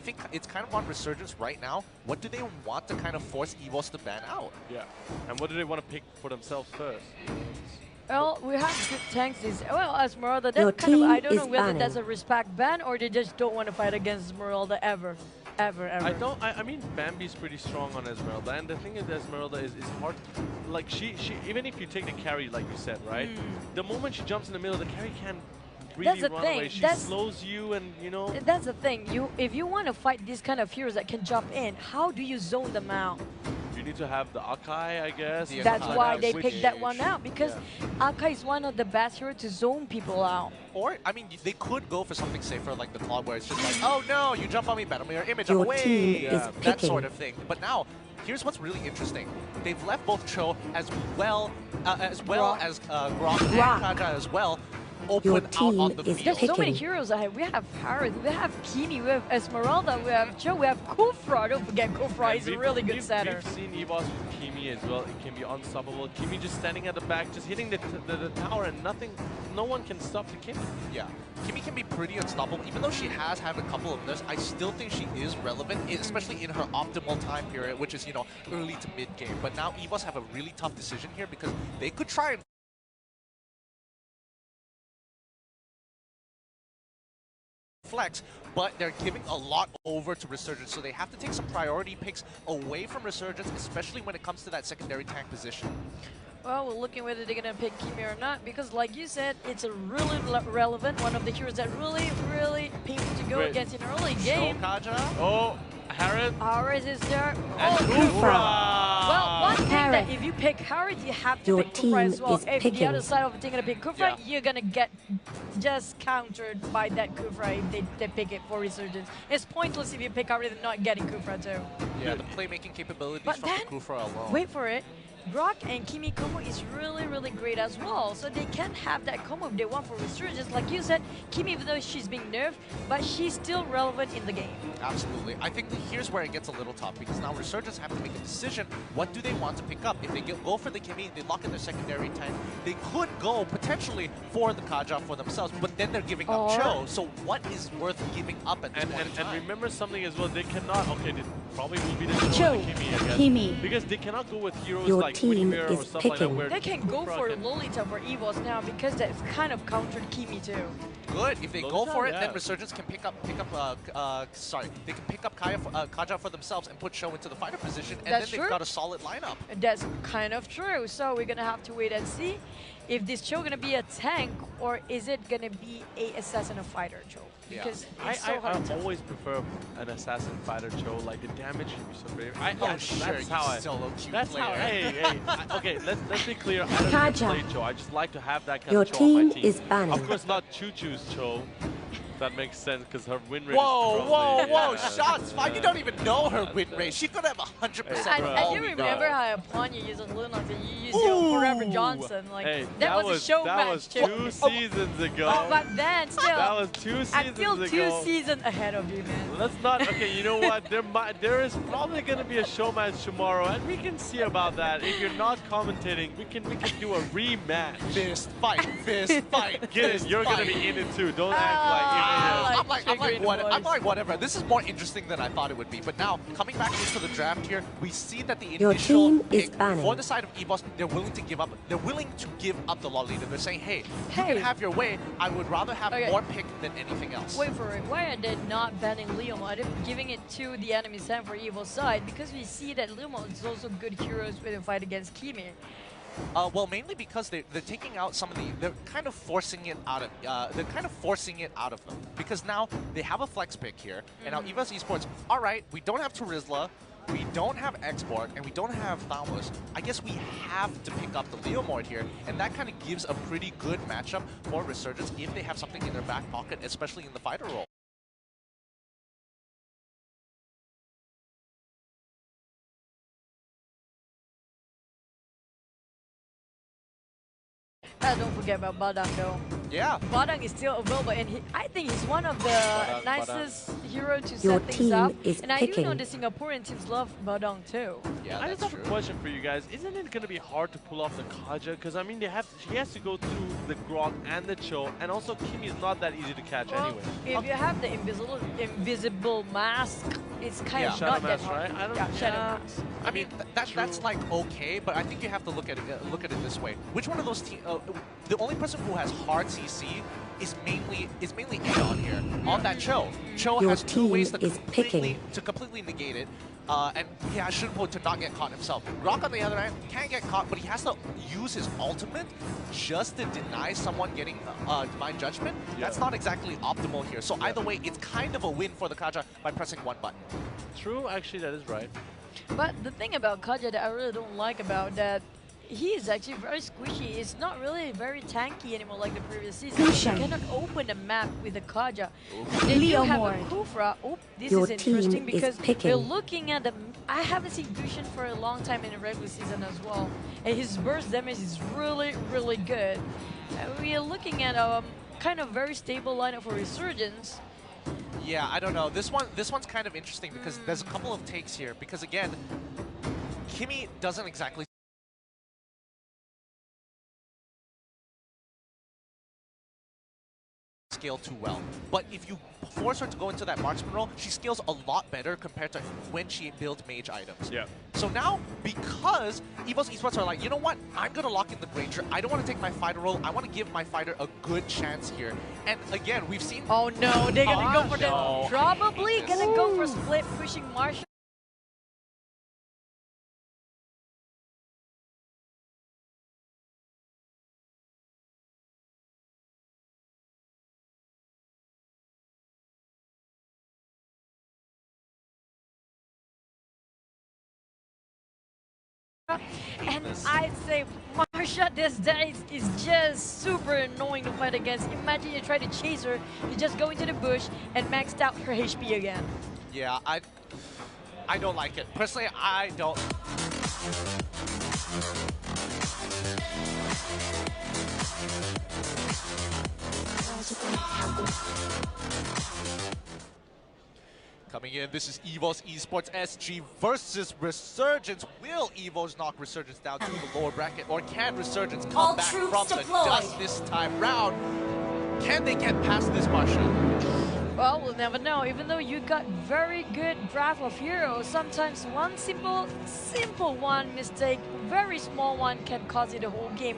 think it's kind of on Resurgence right now. What do they want to kind of force EVOS to ban out? Yeah, and what do they want to pick for themselves first? Well, we have good tanks. Well, Esmeralda, Your that kind of, I team don't know is whether banning. that's a respect ban or they just don't want to fight against Esmeralda ever. I mean, Bambi's pretty strong on Esmeralda, and the thing is, Esmeralda is hard. Like she even if you take the carry, like you said, right? The moment she jumps in the middle, the carry can't really run away. She slows you, and you know. That's the thing. If you want to fight these kind of heroes that can jump in, how do you zone them out? You need to have the Akai, I guess. That's why they picked that one out, because Akai is one of the best heroes to zone people out. Or, I mean, they could go for something safer like the Claw, where it's just like, oh no, you jump on me, battle me your image, I'm Your away! team is That picking. sort of thing. But now, here's what's really interesting. They've left both Cho as well as Grok and Kaja as well open out on the field. There's so many heroes ahead. We have Harith, we have Kimi, we have Esmeralda, we have Cho, we have Kufra. Don't forget Kufra is a really good setter. We've seen EVOS with Kimi as well. It can be unstoppable. Kimi just standing at the back, just hitting the tower, and no one can stop the Kimi. Yeah, Kimi can be pretty unstoppable. Even though she has had a couple of nerfs, I still think she is relevant, especially in her optimal time period, which is, you know, early to mid game. But now EVOS have a really tough decision here because they could try and flex, but they're giving a lot over to Resurgence, so they have to take some priority picks away from Resurgence, especially when it comes to that secondary tank position. Well, we're looking whether they're going to pick Kimi or not, because like you said, it's a really relevant, one of the heroes that really painful to go against in early game. Kaja. Oh, Harith. Harith is there. And Kufra. Well, one thing that if you pick Harith, you have to pick Kufra as well. If the other side of the thing going to pick Kufra, you're going to get just countered by that Kufra if they pick it for Resurgence. It's pointless if you pick Harith and not getting Kufra too. Yeah, the playmaking capabilities from the Kufra alone. Wait for it. Grok and Kimi combo is really great as well. So they can have that combo if they want for Resurgence. Like you said, Kimi, even though she's being nerfed, but she's still relevant in the game. Absolutely. I think here's where it gets a little tough, because now Resurgence have to make a decision. What do they want to pick up? If they go for the Kimi, they lock in their secondary tank, they could go potentially for the Kaja for themselves, but then they're giving up Cho. So what is worth giving up at this point in time? And remember something as well, they cannot, okay, this probably will be the Cho and the Kimi, I guess. Because they cannot go with heroes like team or is stuff picking. like that, where they can go for Lolita for EVOS now, because that's kind of countered Kimi too. Good. If they go for it, then Resurgence can pick up they can pick up Kaja for themselves and put Cho into the fighter position, and then they've got a solid lineup. That's kind of true. So we're gonna have to wait and see if this Cho gonna be a tank or is it gonna be a assassin or fighter Cho. Because it's so hard to always prefer an assassin fighter Cho. Like the damage should be so great. That's how I solo cute player. Hey. Okay, let's be clear. I don't play Cho. I just like to have that kind Your of Cho on my team. is banning. Of course, not Choo Choo's Cho. That makes sense because her win rate. Whoa! Shots fired. You don't even know her win rate. She could have 100%. I do remember how upon you used Luna, so you used your Forever Johnson. Like that was a show match too. That was 2 seasons ago. Oh, but then still. That was 2 seasons ago. I'm still 2 seasons ahead of you, man. Let's not. Okay, you know what? There is probably gonna be a show match tomorrow, and we can see about that. If you're not commentating, we can do a rematch. Fist fight. Get it? You're gonna be in it too. Don't act like. I'm like, whatever. This is more interesting than I thought it would be. But now, coming back into the draft here, we see that the initial pick for the side of EVOS, they're willing to give up. They're willing to give up the Lolita. They're saying, hey, you can have your way. I would rather have more pick than anything else. Wait for it. Why are they not banning Leomod and giving it to the enemy side for EVOS side? Because we see that Leomod is also good heroes when they fight against Kimi. Well, mainly because they're taking out some of they're kind of forcing it out of them, because now they have a flex pick here, and now EVOS Esports, all right, we don't have Turizla, we don't have Export, and we don't have Thalmus. I guess we have to pick up the Leomord here, and that kind of gives a pretty good matchup for Resurgence if they have something in their back pocket, especially in the fighter role. Don't forget about Badak though. Yeah. Badang is still available, and I think he's one of the nicest heroes to Your set things team up. is And I do know picking. the Singaporean teams love Badang too. Yeah, I just that's have a true. question for you guys. Isn't it going to be hard to pull off the Kaja? Because I mean, he has to go through the Grok and the Cho, and also Kimi is not that easy to catch Well, anyway. if you have the invisible mask, it's kind of Shadow not that Mask, hard. right? I don't. Yeah, Shadow Mask. I mean, that's like okay, but I think you have to look at it this way. Which one of those teams? The only person who has hard CC is mainly Aeon here on that Cho. Cho Your has two ways to team is completely negate it, and he has Shunpo to not get caught himself. Rock on the other hand can get caught, but he has to use his ultimate just to deny someone getting Divine Judgment. Yeah. That's not exactly optimal here. So either way, it's kind of a win for the Kaja by pressing one button. True, actually, that is right. But the thing about Kaja that I really don't like about that, he is actually very squishy. It's not really very tanky anymore like the previous season. You cannot open the map with the Kaja. They do have a Kufra. Oh, this Your is interesting team is because picking. we're looking at the... I haven't seen Dushan for a long time in the regular season as well. And his burst damage is really, really good. We are looking at a kind of very stable lineup for Resurgence. Yeah, I don't know. This one's kind of interesting because there's a couple of takes here. Because again, Kimi doesn't exactly scale too well. But if you force her to go into that marksman role, she scales a lot better compared to when she builds mage items. Yeah. So now, because EVOS Esports are like, you know what? I'm going to lock in the Granger. I don't want to take my fighter role. I want to give my fighter a good chance here. And again, we've seen... Oh no, they're going to go for no. the... Probably going to go for split, pushing Marshall. And I'd say Marsha these days is just super annoying to fight against. Imagine you try to chase her, you just go into the bush and maxed out her HP again. Yeah, I don't like it. Personally, I don't... Coming in, this is EVOS Esports SG versus Resurgence. Will EVOS knock Resurgence down to the lower bracket, or can Resurgence come back from the dust this time round? Can they get past this, Marsha? Well, we'll never know. Even though you got very good draft of heroes, sometimes one simple one mistake, very small one, can cost you the whole game.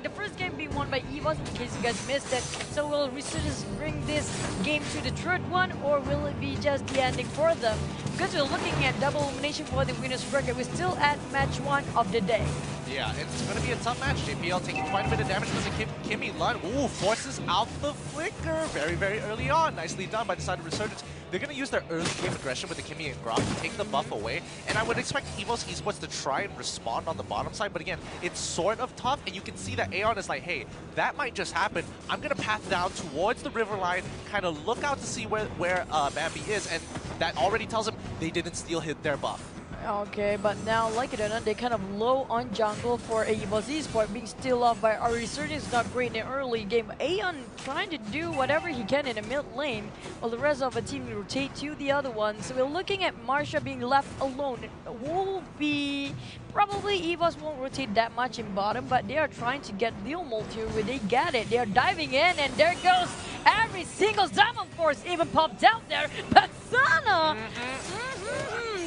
The first game being won by EVOS, in case you guys missed it. So will Resurgence bring this game to the third one, or will it be just the ending for them? Because we're looking at double elimination for the winner's bracket. We're still at match 1 of the day. Yeah, it's going to be a tough match. JPL taking quite a bit of damage from the Kimi Lun. Ooh, forces out the flicker very, very early on. Nicely done by the side of Resurgence. They're going to use their early game aggression with the Kimi and Grok to take the buff away. And I would expect EVOS Esports to try and respond on the bottom side. But again, it's sort of tough. And you can see that Aeon is like, hey, that might just happen. I'm going to path down towards the river line, kind of look out to see where Bambi is. And that already tells him they didn't steal their buff. Okay, but now, like it or not, they're kind of low on jungle for EVOS Esports, being still off by our Resurgence. Not great in the early game. Aeon trying to do whatever he can in the mid lane, while the rest of the team rotate to the other one. So we're looking at Marsha being left alone. Will be... Probably EVOS won't rotate that much in bottom, but they are trying to get Leo Multi where they get it. They are diving in, and there goes every single Diamond Force even popped out there. But Sana!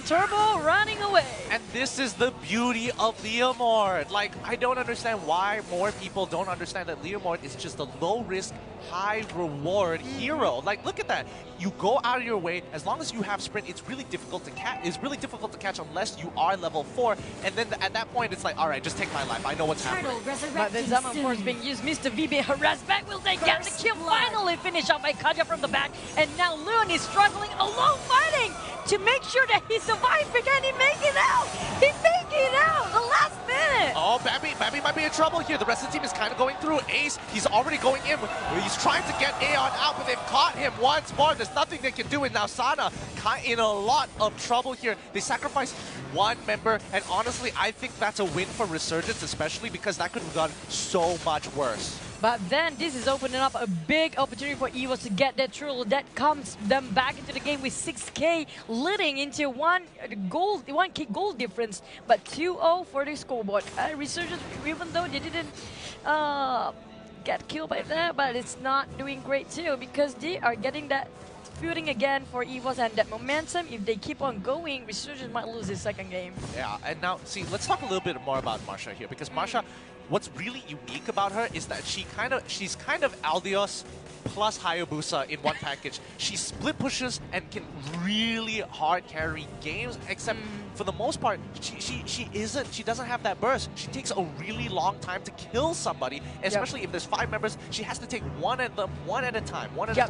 Turbo running away. And this is the beauty of Leomord. Like, I don't understand why more people don't understand that Leomord is just a low-risk, high-reward hero. Like, look at that. You go out of your way. As long as you have sprint, it's really difficult to catch. It's really difficult to catch unless you are level 4. And then at that point, it's like, all right, just take my life. I know what's happening. But the Diamond Force being used. Mr. V being harassed back. Will they get the kill? Finally finish off by Kaja from the back. And now Leon is struggling alone, fighting to make sure that he survives. Can he make it out? He made it out the last minute. Oh, Bambi might be in trouble here. The rest of the team is kind of going through. Ace, he's already going in. He's trying to get Aeon out, but they've caught him once more. There's nothing they can do. And now Sana in a lot of trouble here. They sacrificed one member, and honestly, I think that's a win for Resurgence, especially because that could have done so much worse. But then this is opening up a big opportunity for EVOS to get that trill that comes them back into the game with 6K leading into one kick goal difference, but 2-0 for the scoreboard. Resurgence, even though they didn't get killed by that, but it's not doing great too because they are getting that feuding again for EVOS and that momentum. If they keep on going, Resurgence might lose his second game. Yeah, and now, see, let's talk a little bit more about Marsha here, because Marsha, what's really unique about her is that she's kind of Aldios plus Hayabusa in one package. She split pushes and can really hard carry games, except for the most part, she doesn't have that burst. She takes a really long time to kill somebody, especially if there's 5 members. She has to take one at a time.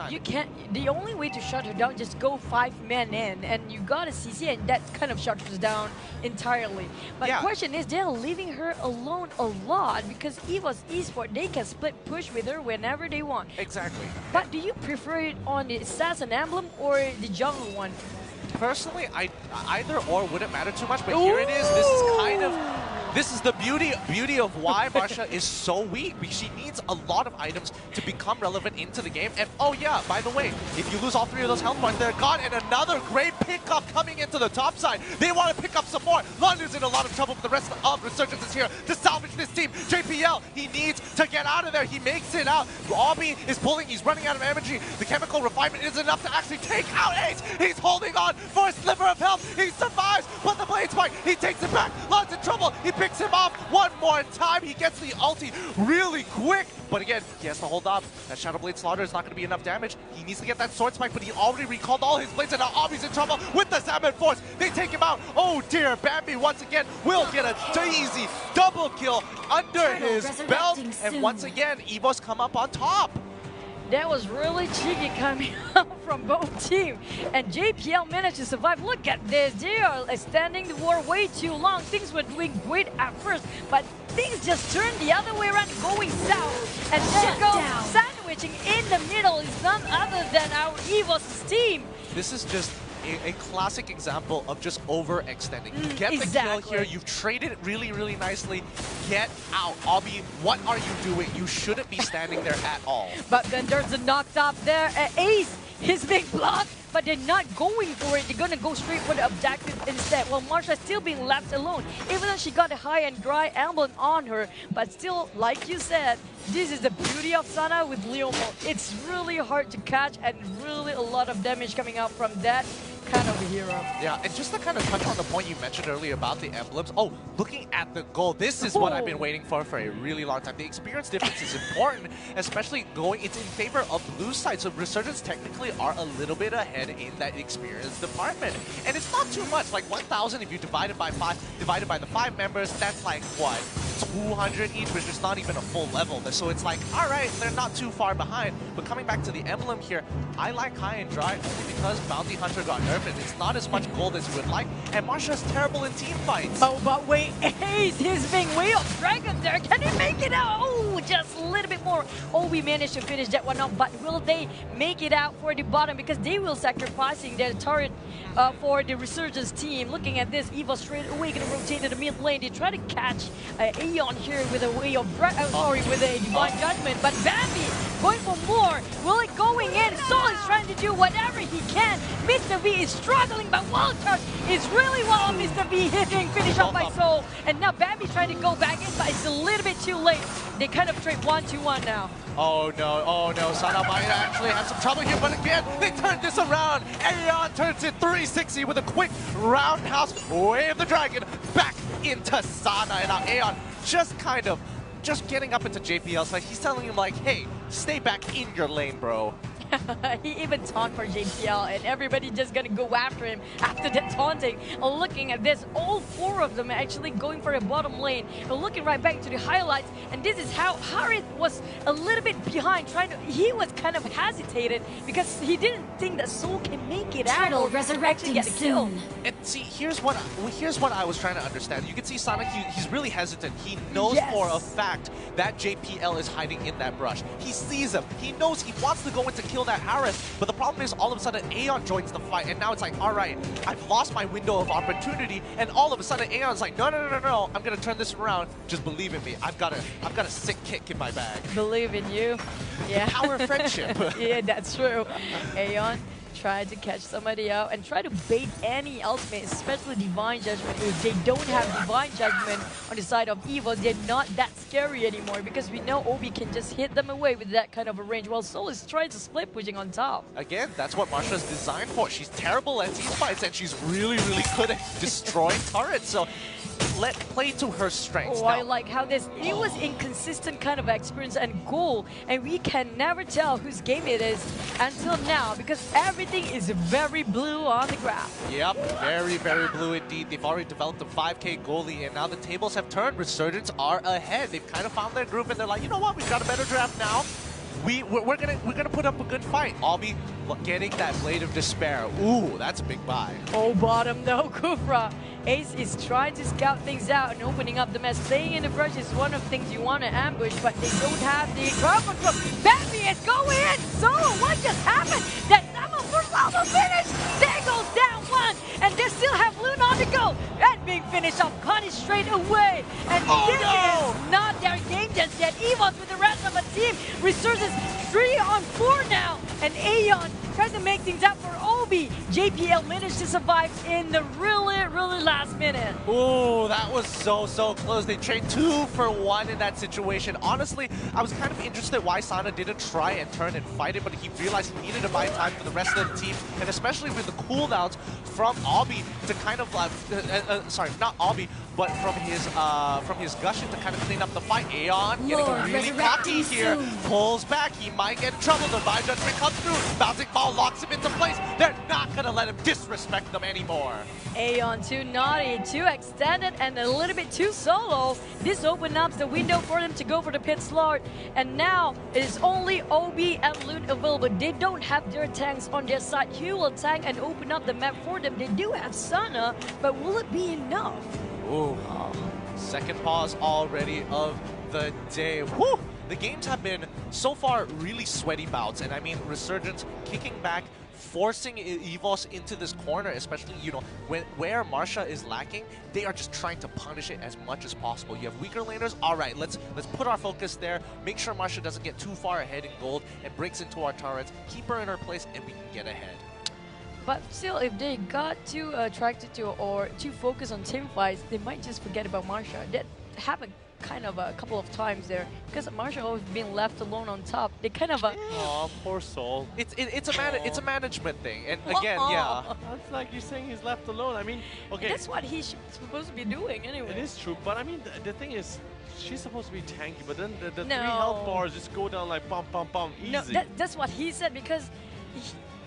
You can't. The only way to shut her down just go 5 men in, and you got a CC, and that kind of shuts her down entirely. But the question is, they're leaving her alone a lot because EVOS Esports, they can split push with her whenever they want. Exactly. But do you prefer it on the assassin emblem or the jungle one? Personally, either or wouldn't matter too much, but here it is. This is the beauty of why Marsha is so weak. She needs a lot of items to become relevant into the game. And oh yeah, by the way, if you lose all 3 of those health points, they're gone. And another great pickup coming into the top side. They want to pick up some more. Londu's in a lot of trouble, but the rest of Resurgence is here to salvage this team. JPL, he needs to get out of there. He makes it out. Obby is pulling. He's running out of energy. The chemical refinement isn't enough to actually take out Ace. He's holding on for a sliver of health. He survives, but the blade spike, he takes it back. Lon's in trouble. He picks him off one more time. He gets the ulti really quick, but again, he has to hold up. That Shadow Blade Slaughter is not going to be enough damage. He needs to get that sword spike, but he already recalled all his blades, and now Obby's in trouble with the Salmon Force. They take him out. Oh dear, Bambi once again will get a easy double kill under his belt, and once again, EVOS come up on top. That was really cheeky coming out from both teams. And JPL managed to survive. Look at this. They are extending the war way too long. Things were doing great at first, but things just turned the other way around, going south. And there goes sandwiching in the middle is none other than our EVOS team. This is just a classic example of just overextending. You get the kill here, you've traded it really, really nicely. Get out. Obby, what are you doing? You shouldn't be standing there at all. But then there's a knocked up there. Ace, he's being blocked, but they're not going for it. They're going to go straight for the objective instead. While Marsha's still being left alone, even though she got a high and dry emblem on her. But still, like you said, this is the beauty of Sana with Leomo. It's really hard to catch and really a lot of damage coming out from that kind of a hero. Yeah, and just to kind of touch on the point you mentioned earlier about the emblems. Oh, looking at the goal, this is what I've been waiting for a really long time. The experience difference is important, especially it's in favor of blue side. So Resurgence technically are a little bit ahead in that experience department. And it's not too much, like 1,000 if you divide it by 5, divided by the 5 members, that's like what? 200 each, which is not even a full level. So it's like, all right, they're not too far behind. But coming back to the emblem here, I like high and dry only because Bounty Hunter got nerfed. It's not as much gold as you would like, and Marsha's terrible in team fights. Oh, but wait, Ace, he's being way off dragon there. Can he make it out? Oh, just a little bit more. Oh, we managed to finish that one off, but will they make it out for the bottom? Because they will sacrificing their turret for the Resurgence team. Looking at this, EVOS straight away going to rotate to the mid lane. They try to catch Aeon here with a way of with a Divine Judgment, but Bambi going for more. Will it going in? Soul is trying to do whatever he can. Mr. V is struggling, but Wild Charge is really well on Mr. V hitting, finish off by Soul. And now Bambi's trying to go back in, but it's a little bit too late. They kind of trade 1-2-1 now. Oh no, Sana might actually have some trouble here, but again, they turned this around. Aeon turns it 360 with a quick roundhouse Way of the Dragon back into Sana. And now Aeon just getting up into JPL's like he's telling him like, hey, stay back in your lane, bro. He even taunted for JPL, and everybody just gonna go after him after that taunting. Looking at this, all 4 of them actually going for a bottom lane. Looking right back to the highlights, and this is how Harith was a little bit behind, he was kind of hesitated because he didn't think that Soul can make it out or actually get the kill. And see, here's what I was trying to understand. You can see Sonic, he's really hesitant. He knows for a fact that JPL is hiding in that brush. He sees him. He knows he wants to go into kill steal that Harris, but the problem is all of a sudden Aeon joins the fight, and now it's like, all right, I've lost my window of opportunity, and all of a sudden Aeon's like, no, I'm gonna turn this around. Just believe in me. I've got a sick kick in my bag. Believe in you. Yeah. The power of friendship. Yeah, that's true. Aeon try to catch somebody out and try to bait any ultimate, especially Divine Judgment. If they don't have Divine Judgment on the side of EVOS, they're not that scary anymore because we know Obi can just hit them away with that kind of a range while Soul is trying to split pushing on top. Again, that's what Marsha's designed for. She's terrible at team fights and she's really good at destroying turrets. So let play to her strengths. Oh, I like how it was inconsistent kind of experience and goal, and we can never tell whose game it is until now because everything is very blue on the graph. Yep, very blue indeed. They've already developed a 5K goalie, and now the tables have turned. Resurgence are ahead. They've kind of found their groove, and they're like, you know what? We've got a better draft now. We're gonna put up a good fight. Albie getting that Blade of Despair. Ooh, that's a big buy. Oh, bottom though, Kufra. Ace is trying to scout things out and opening up the mess. Staying in the brush is one of the things you want to ambush, but they don't have the crowd control. Bambi is going in! Solo, what just happened? That Summer first almost finished! There goes down one! And they still have Luna on the go! And being finished off, punished straight away! And this is not their game just yet. EVOS with the rest of the team. Resurgence 3 on 4 now! And Aeon trying to make things up for Obi. JPL managed to survive in the really last minute. Ooh, that was so close. They traded 2 for 1 in that situation. Honestly, I was kind of interested why Sana didn't try and turn and fight it, but he realized he needed to buy time for the rest of the team, and especially with the cooldowns from Obi to kind of sorry, not Obi, but from his gushing to kind of clean up the fight. Aeon getting really cocky here, pulls back. He might get in trouble. The Divine Judgment comes through. Bouncing ball locks him into place. They're not gonna let him disrespect them anymore. Aeon too naughty, too extended, and a little bit too solo. This opens up the window for them to go for the pit slot. And now it is only Obi and Loot available. They don't have their tanks on their side. Hugh will tank and open up the map for them. They do have Sana, but will it be enough? Ooh, second pause already of the day. Woo! The games have been, so far, really sweaty bouts. And I mean, Resurgence kicking back, forcing EVOS into this corner, especially, you know, where Marsha is lacking, they are just trying to punish it as much as possible. You have weaker laners, all right, let's put our focus there, make sure Marsha doesn't get too far ahead in gold and breaks into our turrets, keep her in her place, and we can get ahead. But still, if they got too attracted to or too focused on team fights, they might just forget about Marsha. That happened kind of a couple of times there because Marsha always been left alone on top. They kind of oh, poor Soul. It's a management thing, and again, yeah. That's like you're saying he's left alone. I mean, okay. That's what he's supposed to be doing anyway. It is true, but I mean, the thing is, she's supposed to be tanky, but then the 3 No. health bars just go down like bum, easy. No, that's what he said because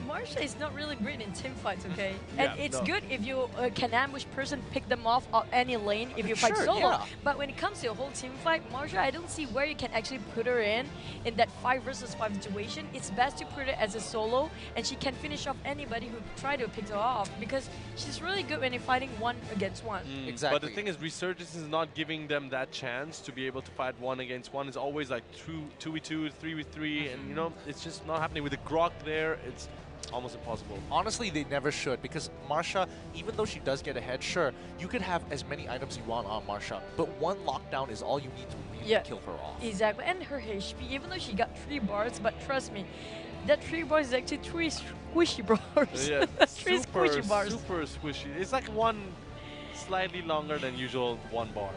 Marsha is not really great in team fights, okay? And Yeah, it's no. good if you can ambush person, pick them off on any lane if you fight solo. Yeah. But when it comes to a whole team fight, Marsha, I don't see where you can actually put her in that 5 versus 5 situation. It's best to put her as a solo, and she can finish off anybody who try to pick her off because she's really good when you're fighting 1 against 1. Exactly. But the thing is, Resurgence is not giving them that chance to be able to fight 1 against 1. It's always like 2v2, 3v3, and you know, it's just not happening. With the Grok there, it's almost impossible. Honestly, they never should, because Marsha, even though she does get ahead, sure, you could have as many items you want on Marsha, but 1 lockdown is all you need to really kill her off. Exactly, and her HP, even though she got 3 bars, but trust me, that 3 bars is actually 3 squishy bars. Yeah, 3 squishy bars. Super squishy. It's like 1 slightly longer than usual 1 bar.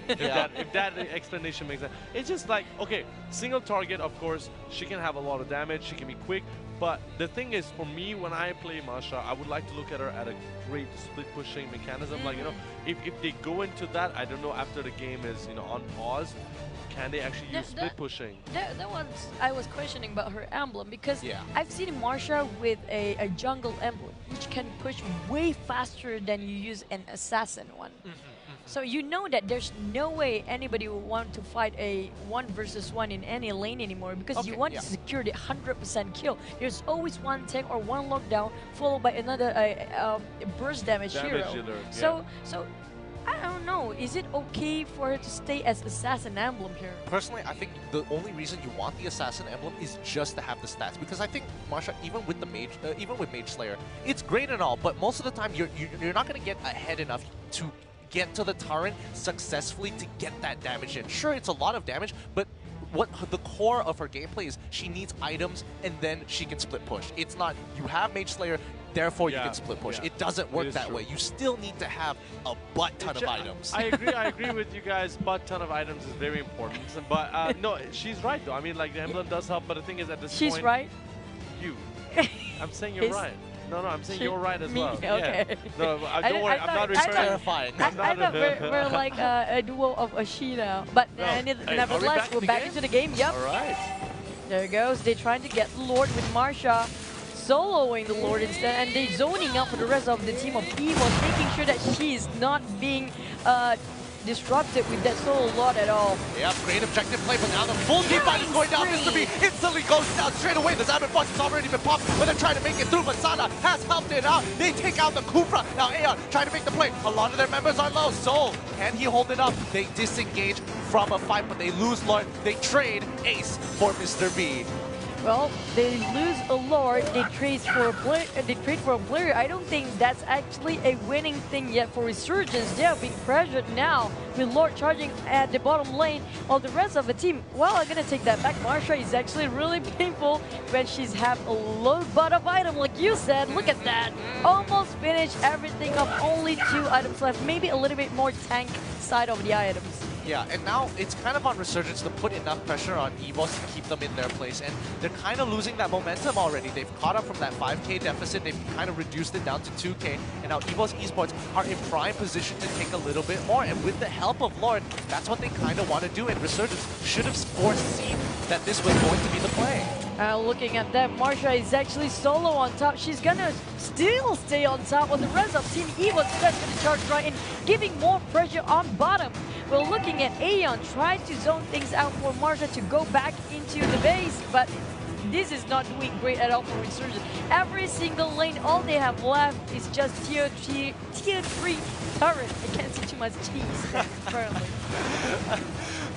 If that explanation makes sense. It's just like, okay, single target, of course, she can have a lot of damage, she can be quick, but the thing is, for me, when I play Marsha, I would like to look at her at a great split pushing mechanism. Like, you know, if they go into that, I don't know, after the game is, you know, on pause, can they actually use split pushing? That was, I was questioning about her emblem because I've seen Marsha with a jungle emblem, which can push way faster than you use an assassin one. So you know that there's no way anybody will want to fight a 1 versus 1 in any lane anymore because you want to secure the 100% kill. There's always 1 tank or 1 lockdown followed by another burst damage hero. Healer, So I don't know. Is it okay for her to stay as Assassin Emblem here? Personally, I think the only reason you want the Assassin Emblem is just to have the stats, because I think Marsha, even with the Mage, even with Mage Slayer, it's great and all, but most of the time you're not going to get ahead enough to get to the turret successfully to get that damage in. Sure, it's a lot of damage, but what the core of her gameplay is, she needs items and then she can split push. It's not you have Mage Slayer, therefore you can split push. It doesn't work that way. You still need to have a butt ton of items. I agree with you guys. Butt ton of items is very important. But no, she's right though. I mean, like the emblem does help, but the thing is at this point, she's right. You, I'm saying you're right. No, I'm saying you're right as well. Okay. Yeah. No, don't worry. I'm not referring. Terrifying. I thought we're like a duo of a she now, but nevertheless, we're back into the game. Yep. All right. There it goes. They're trying to get Lord with Marsha, soloing the Lord instead, and they're zoning out for the rest of the team of EVOS, making sure that she's not being disrupted with that solo Lord at all. Yep, great objective play, but now the full team fight is going down. Mr. B instantly goes down straight away. The Diamond Force has already been popped, but they're trying to make it through. But Sana has helped it out. They take out the Kufra. Now Aeon trying to make the play. A lot of their members are low. Soul, can he hold it up? They disengage from a fight, but they lose Lord. They trade Ace for Mr. B. Well, they lose a Lord, they trade for a player. I don't think that's actually a winning thing yet for Resurgence. They are being pressured now with Lord charging at the bottom lane of the rest of the team. Well, I'm gonna take that back. Marsha is actually really painful when she's have a low butt of item, like you said. Look at that. Almost finished everything up, only 2 items left. Maybe a little bit more tank side of the items. Yeah, and now it's kind of on Resurgence to put enough pressure on EVOS to keep them in their place, and they're kind of losing that momentum already. They've caught up from that 5K deficit, they've kind of reduced it down to 2K, and now EVOS Esports are in prime position to take a little bit more, and with the help of Lord, that's what they kind of want to do, and Resurgence should have foreseen that this was going to be the play. Looking at that, Marsha is actually solo on top. She's gonna still stay on top, while the rest of Team EVOS just gonna charge right in, giving more pressure on bottom. We're looking at Aeon trying to zone things out for Marsha to go back into the base, but this is not doing great at all for Resurgence. Every single lane, all they have left is just tier 3 turret. I can't see too much cheese, apparently.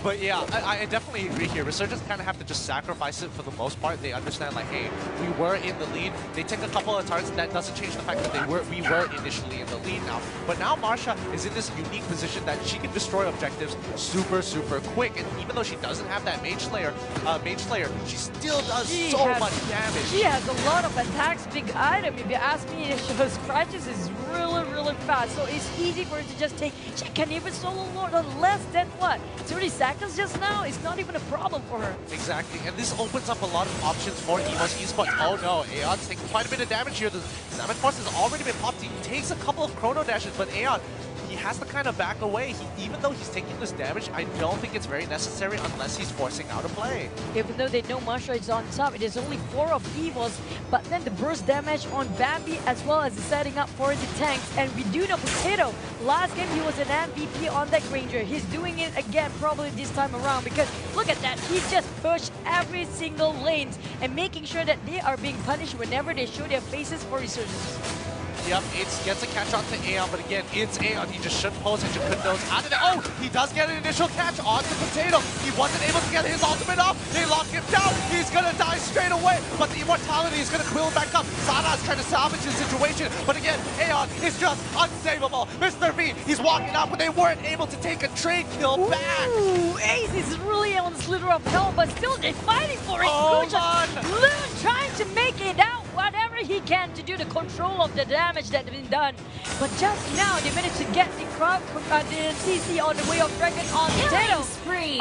But yeah, I definitely agree here. Resurgence kind of have to just sacrifice it for the most part. They understand, like, hey, we were in the lead. They take a couple of turrets. That doesn't change the fact that we were initially in the lead now. But now Marsha is in this unique position that she can destroy objectives super, super quick. And even though she doesn't have that Mage Slayer, she still does so much damage. She has a lot of attacks, big item. If you ask me, her scratches is really, really fast. So it's easy for her to just take. She can even solo Lord on less than what? 30 seconds just now? It's not even a problem for her. Exactly, and this opens up a lot of options for EVOS Esports. Oh no, Aeon's taking quite a bit of damage here. The Diamond Force has already been popped. He takes a couple of chrono dashes, but Aeon, he has to kind of back away. Even though he's taking this damage, I don't think it's very necessary unless he's forcing out a play. Even though they know Marsha is on top, it is only 4 of EVOS, but then the burst damage on Bambi as well as the setting up for the tanks. And we do know Potato, last game he was an MVP on that Granger. He's doing it again probably this time around, because look at that, he just pushed every single lanes and making sure that they are being punished whenever they show their faces for Resurgence. Yep, it gets a catch on to Aeon, but again, it's Aeon. He just shouldn't pose and could nose out of it. Oh, he does get an initial catch on the Potato. He wasn't able to get his ultimate off. They lock him down. He's going to die straight away, but the immortality is going to quill him back up. Sana's trying to salvage his situation, but again, Aeon is just unsavable. Mr. V, he's walking out, but they weren't able to take a trade kill back. Ooh, Ace is really on the slither of hell, but still they're fighting for it. Hold on. Loon trying to make it out, whatever he can to do the control of the damage that's been done. But just now, they managed to get the crowd, the CC on the way of Dragon on Potato.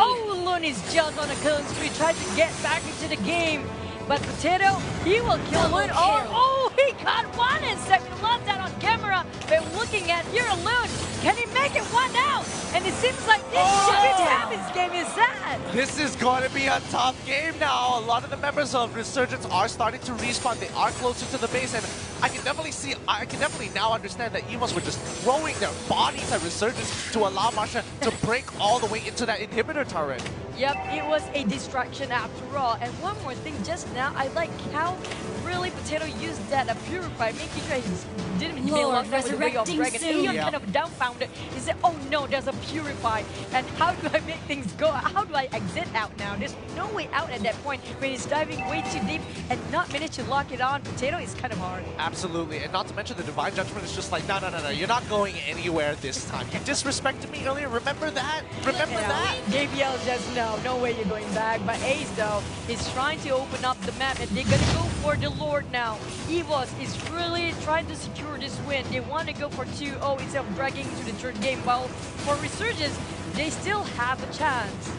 Oh, Loon is just on a killing spree, trying to get back into the game. But Potato, he will kill Loon. Oh, he got one insect. We lost that on camera. But looking at here, Loon, can he make it one out? And it seems like this Travis game is sad. This is going to be a tough game now. A lot of the members of Resurgence are starting to respawn. They are closer to the base, and I can definitely now understand that EVOS were just throwing their bodies at Resurgence to allow Marsha to break all the way into that inhibitor turret. Yep, it was a distraction after all. And one more thing, just now, I like how really Potato used that Purify, making sure he didn't even lock with the Ring of Dragon. Aeon kind of dumbfounded. He said, oh no, there's a Purify. And how do I make things go? How do I exit out now? There's no way out at that point when he's diving way too deep and not manage to lock it on. Potato is kind of hard. Absolutely, and not to mention the Divine Judgment is just like, no, you're not going anywhere this time. You disrespected me earlier, remember that? Remember that? JBL just, no way you're going back. But Ace, though, is trying to open up the map, and they're going to go for the Lord now. EVOS is really trying to secure this win. They want to go for 2-0 instead of dragging into the third game. While for Resurgence, they still have a chance.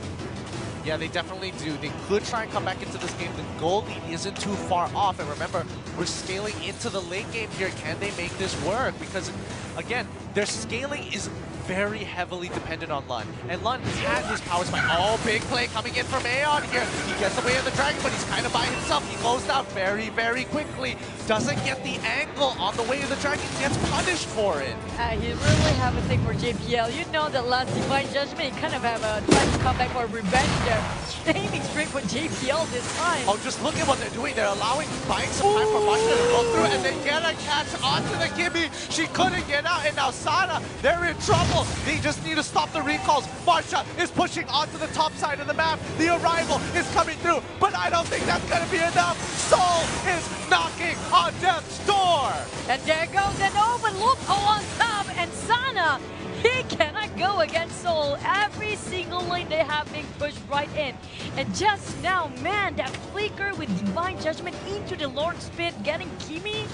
Yeah, they definitely do. They could try and come back into this game. The goal lead isn't too far off. And remember, we're scaling into the late game here. Can they make this work? Because, again, their scaling is very heavily dependent on Lun. And Lun has his power spike. Oh, big play coming in from Aeon here. He gets away with the Dragon, but he's kind of by himself. He goes down very, very quickly. Doesn't get the angle on the way of the Dragon. Gets punished for it. He really have a thing for JPL. You know that last Divine Judgment, he kind of have a try to come back for revenge there. Aiming straight for JPL this time. Oh, just look at what they're doing. They're buying some time for Marsha to go through, and they get a catch onto the Gibby. She couldn't get out, and now Sana, they're in trouble. They just need to stop the recalls. Marsha is pushing onto the top side of the map. The arrival is coming through, but I don't think that's going to be enough. Soul is knocking on death's door. And there goes an open loophole on top, and Sana, he cannot go against Soul. Every single lane they have been pushed right in. And just now, man, that flicker with Divine Judgment into the Lord's Pit, getting Kimi.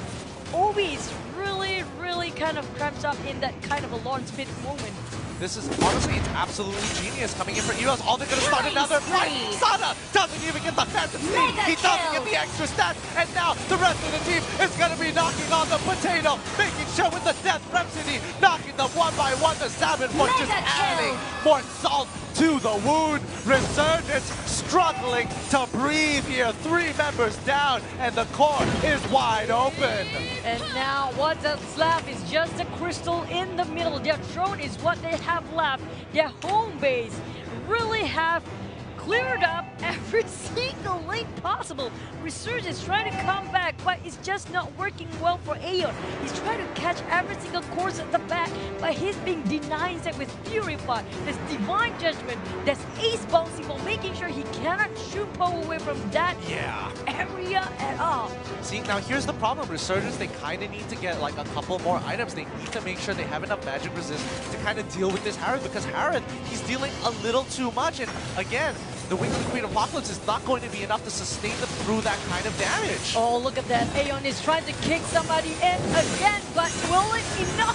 Obi is really kind of cramped up in that kind of a Lord's Pit moment. This is, honestly, it's absolutely genius coming in for EVOS. All they're going to start another fight. Sana doesn't even get the phantom steam. He doesn't get the extra stats. And now the rest of the team is going to be knocking on the Potato, making sure with the Death Rhapsody, knocking them one by one. The Salmon Point just adding more salt to the wound. Resurgence struggling to breathe here. 3 members down, and the core is wide open. And now what's left is just a crystal in the middle. Their throne is what they have left. Their home base really have cleared up every single lane possible. Resurgence is trying to come back, but it's just not working well for Aeon. He's trying to catch every single course at the back, but he's being denied that with Purify. There's Divine Judgment, there's Ace bouncing while making sure he cannot shoot Poe away from that area at all. See, now here's the problem. Resurgence, they kind of need to get like a couple more items. They need to make sure they have enough magic resist to kind of deal with this Harith, because Harith, he's dealing a little too much. And again, the Wing of the Queen Apocalypse is not going to be enough to sustain them through that kind of damage. Oh, look at that. Aeon is trying to kick somebody in again, but will it be? No!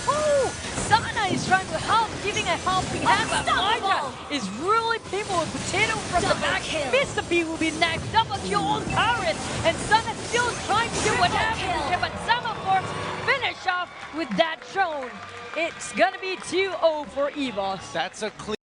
Sana is trying to help, giving a helping hand, but Maja is really people with Potato from the back. Mr. B will be next. Double kill on Paris, and Sana still trying to do whatever he can, but Sama Force finish off with that drone. It's gonna be 2-0 for EVOS. That's a clear